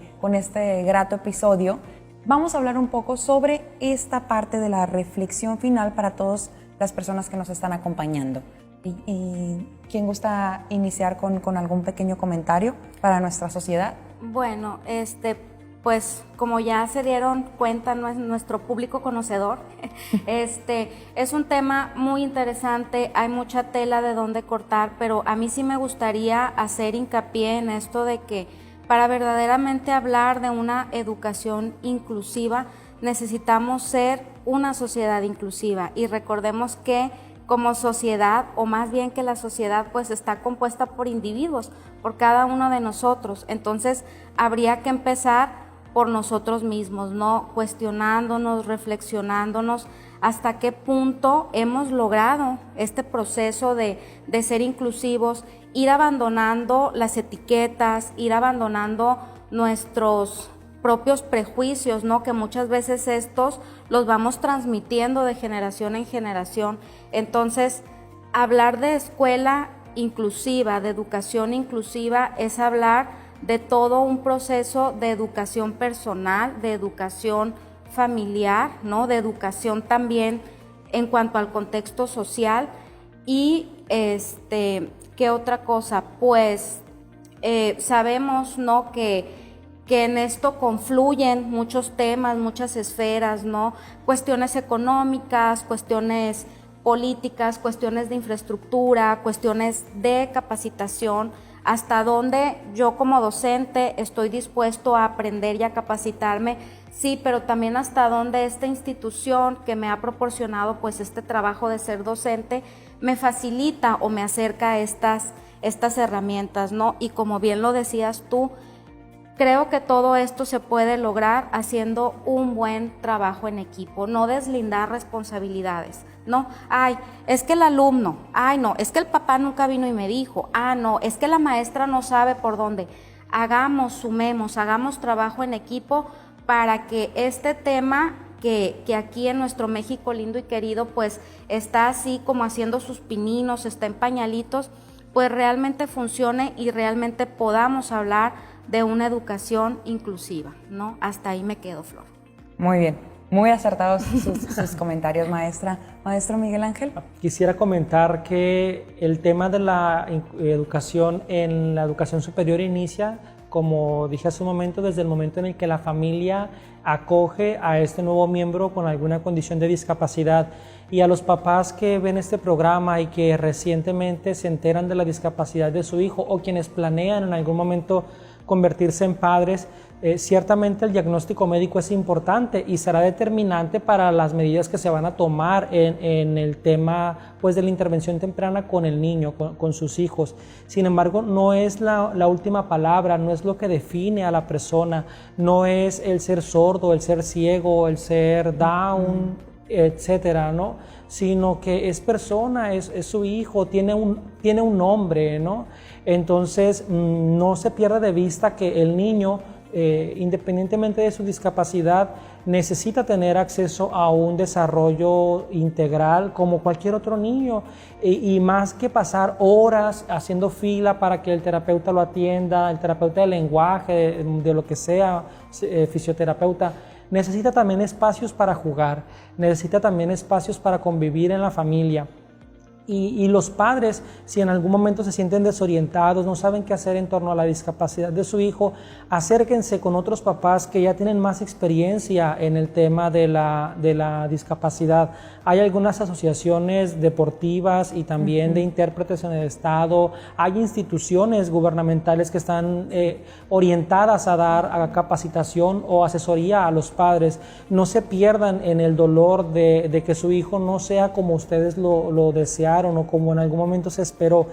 [SPEAKER 1] grato episodio, vamos a hablar un poco sobre esta parte de la reflexión final para todas las personas que nos están acompañando. ¿Y quién gusta iniciar con algún pequeño comentario para nuestra sociedad?
[SPEAKER 3] Bueno, pues como ya se dieron cuenta nuestro público conocedor, es un tema muy interesante, hay mucha tela de dónde cortar, pero a mí sí me gustaría hacer hincapié en esto de que para verdaderamente hablar de una educación inclusiva necesitamos ser una sociedad inclusiva y recordemos que como sociedad, o más bien que la sociedad pues está compuesta por individuos, por cada uno de nosotros. Entonces habría que empezar por nosotros mismos, ¿no? Cuestionándonos, reflexionándonos hasta qué punto hemos logrado este proceso de ser inclusivos, ir abandonando las etiquetas, ir abandonando nuestros propios prejuicios, ¿no? Que muchas veces estos los vamos transmitiendo de generación en generación. Entonces, hablar de escuela inclusiva, de educación inclusiva, es hablar de todo un proceso de educación personal, de educación familiar, ¿no? De educación también en cuanto al contexto social. Y ¿qué otra cosa? Pues sabemos, ¿no? que en esto confluyen muchos temas, muchas esferas, ¿no? Cuestiones económicas, cuestiones políticas, cuestiones de infraestructura, cuestiones de capacitación, hasta donde yo como docente estoy dispuesto a aprender y a capacitarme, sí, pero también hasta donde esta institución que me ha proporcionado pues este trabajo de ser docente me facilita o me acerca a estas herramientas, ¿no? Y como bien lo decías tú, creo que todo esto se puede lograr haciendo un buen trabajo en equipo, no deslindar responsabilidades, ¿no? Ay, es que el alumno, ay no, es que el papá nunca vino y me dijo, no, es que la maestra no sabe por dónde. Hagamos, sumemos, hagamos trabajo en equipo para que este tema que aquí en nuestro México lindo y querido pues está así como haciendo sus pininos, está en pañalitos, pues realmente funcione y realmente podamos hablar de una educación inclusiva, ¿no? Hasta ahí me quedo, Flor.
[SPEAKER 1] Muy bien, muy acertados sus comentarios, maestra. Maestro Miguel Ángel.
[SPEAKER 2] Quisiera comentar que el tema de la educación en la educación superior inicia, como dije hace un momento, desde el momento en el que la familia acoge a este nuevo miembro con alguna condición de discapacidad. Y a los papás que ven este programa y que recientemente se enteran de la discapacidad de su hijo o quienes planean en algún momento convertirse en padres, ciertamente el diagnóstico médico es importante y será determinante para las medidas que se van a tomar en el tema pues, de la intervención temprana con el niño, con sus hijos. Sin embargo, no es la última palabra, no es lo que define a la persona, no es el ser sordo, el ser ciego, el ser Down, etcétera, ¿no? Sino que es persona, es su hijo, tiene un nombre, ¿no? Entonces, no se pierda de vista que el niño, independientemente de su discapacidad, necesita tener acceso a un desarrollo integral como cualquier otro niño y más que pasar horas haciendo fila para que el terapeuta lo atienda, el terapeuta de lenguaje, de lo que sea, fisioterapeuta, necesita también espacios para jugar, necesita también espacios para convivir en la familia. Y los padres, si en algún momento se sienten desorientados, no saben qué hacer en torno a la discapacidad de su hijo, acérquense con otros papás que ya tienen más experiencia en el tema de la discapacidad. Hay algunas asociaciones deportivas y también de intérpretes en el Estado. Hay instituciones gubernamentales que están orientadas a dar capacitación o asesoría a los padres. No se pierdan en el dolor de que su hijo no sea como ustedes lo desearon o como en algún momento se esperó.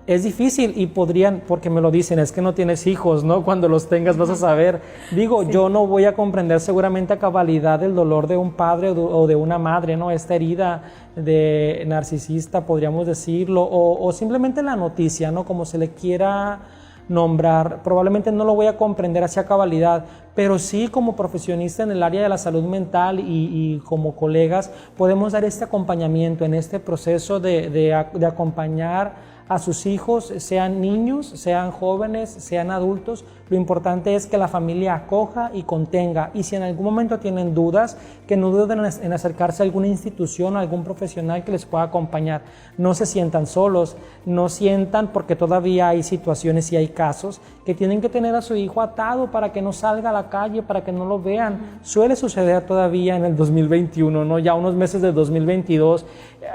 [SPEAKER 2] Es difícil y podrían, porque me lo dicen, es que no tienes hijos, ¿no? Cuando los tengas vas a saber. Digo, sí. Yo no voy a comprender seguramente a cabalidad el dolor de un padre o de una madre, ¿no? Esta herida de narcisista, podríamos decirlo, o simplemente la noticia, ¿no? Como se le quiera nombrar, probablemente no lo voy a comprender hacia cabalidad, pero sí como profesionista en el área de la salud mental y como colegas podemos dar este acompañamiento en este proceso de acompañar a sus hijos, sean niños, sean jóvenes, sean adultos. Lo importante es que la familia acoja y contenga, y si en algún momento tienen dudas, que no duden en acercarse a alguna institución o a algún profesional que les pueda acompañar. No se sientan solos, no sientan, porque todavía hay situaciones y hay casos que tienen que tener a su hijo atado para que no salga a la calle, para que no lo vean. Suele suceder todavía en el 2021, ¿no? Ya unos meses de 2022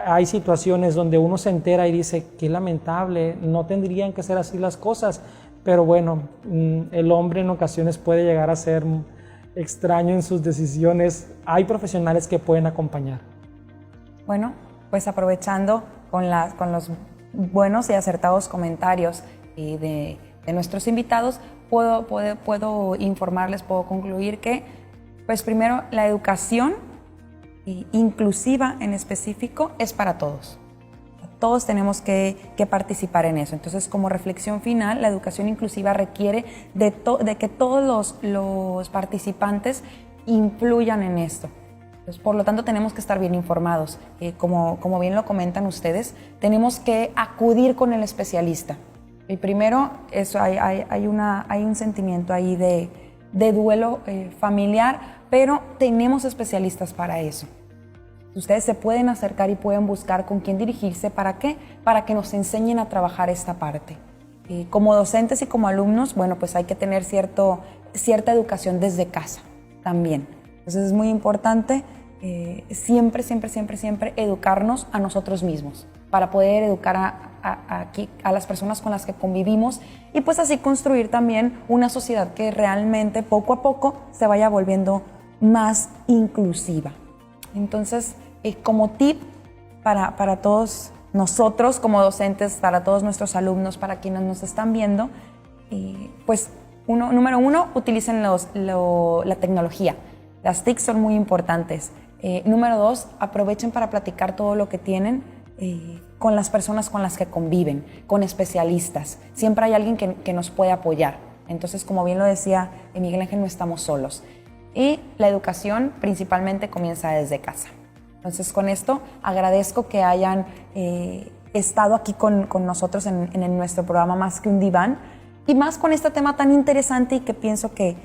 [SPEAKER 2] hay situaciones donde uno se entera y dice, qué lamentable, no tendrían que ser así las cosas. Pero bueno, el hombre en ocasiones puede llegar a ser extraño en sus decisiones. Hay profesionales que pueden acompañar.
[SPEAKER 1] Bueno, pues aprovechando con los buenos y acertados comentarios de nuestros invitados, puedo informarles, puedo concluir que, pues primero, la educación inclusiva en específico es para todos. Todos tenemos que participar en eso. Entonces, como reflexión final, la educación inclusiva requiere de que todos los participantes influyan en esto. Entonces, por lo tanto, tenemos que estar bien informados. Como bien lo comentan ustedes, tenemos que acudir con el especialista. El primero, hay un sentimiento ahí de duelo familiar, pero tenemos especialistas para eso. Ustedes se pueden acercar y pueden buscar con quién dirigirse. ¿Para qué? Para que nos enseñen a trabajar esta parte. Como docentes y como alumnos, bueno, pues hay que tener cierta educación desde casa también. Entonces es muy importante siempre educarnos a nosotros mismos para poder educar a las personas con las que convivimos y pues así construir también una sociedad que realmente poco a poco se vaya volviendo más inclusiva. Entonces, como tip para todos nosotros como docentes, para todos nuestros alumnos, para quienes nos están viendo, pues número uno, utilicen la tecnología. Las TIC son muy importantes. Número dos, aprovechen para platicar todo lo que tienen con las personas con las que conviven, con especialistas. Siempre hay alguien que nos puede apoyar. Entonces, como bien lo decía Miguel Ángel, no estamos solos. Y la educación principalmente comienza desde casa. Entonces, con esto agradezco que hayan estado aquí con nosotros en nuestro programa Más que un Diván, y más con este tema tan interesante y que pienso que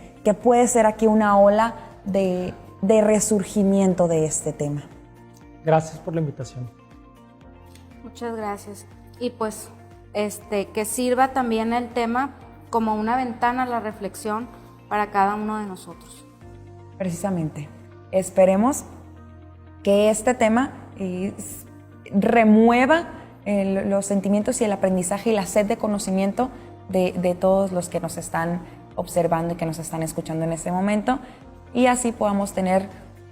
[SPEAKER 1] puede ser aquí una ola de resurgimiento de este tema.
[SPEAKER 2] Gracias por la invitación.
[SPEAKER 3] Muchas gracias. Y pues que sirva también el tema como una ventana a la reflexión para cada uno de nosotros.
[SPEAKER 1] Precisamente. Esperemos que este tema remueva los sentimientos y el aprendizaje y la sed de conocimiento de todos los que nos están observando y que nos están escuchando en este momento, y así podamos tener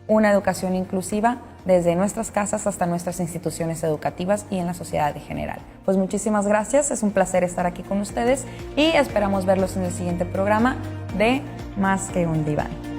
[SPEAKER 1] una educación inclusiva desde nuestras casas hasta nuestras instituciones educativas y en la sociedad en general. Pues muchísimas gracias, es un placer estar aquí con ustedes y esperamos verlos en el siguiente programa de Más que un Diván.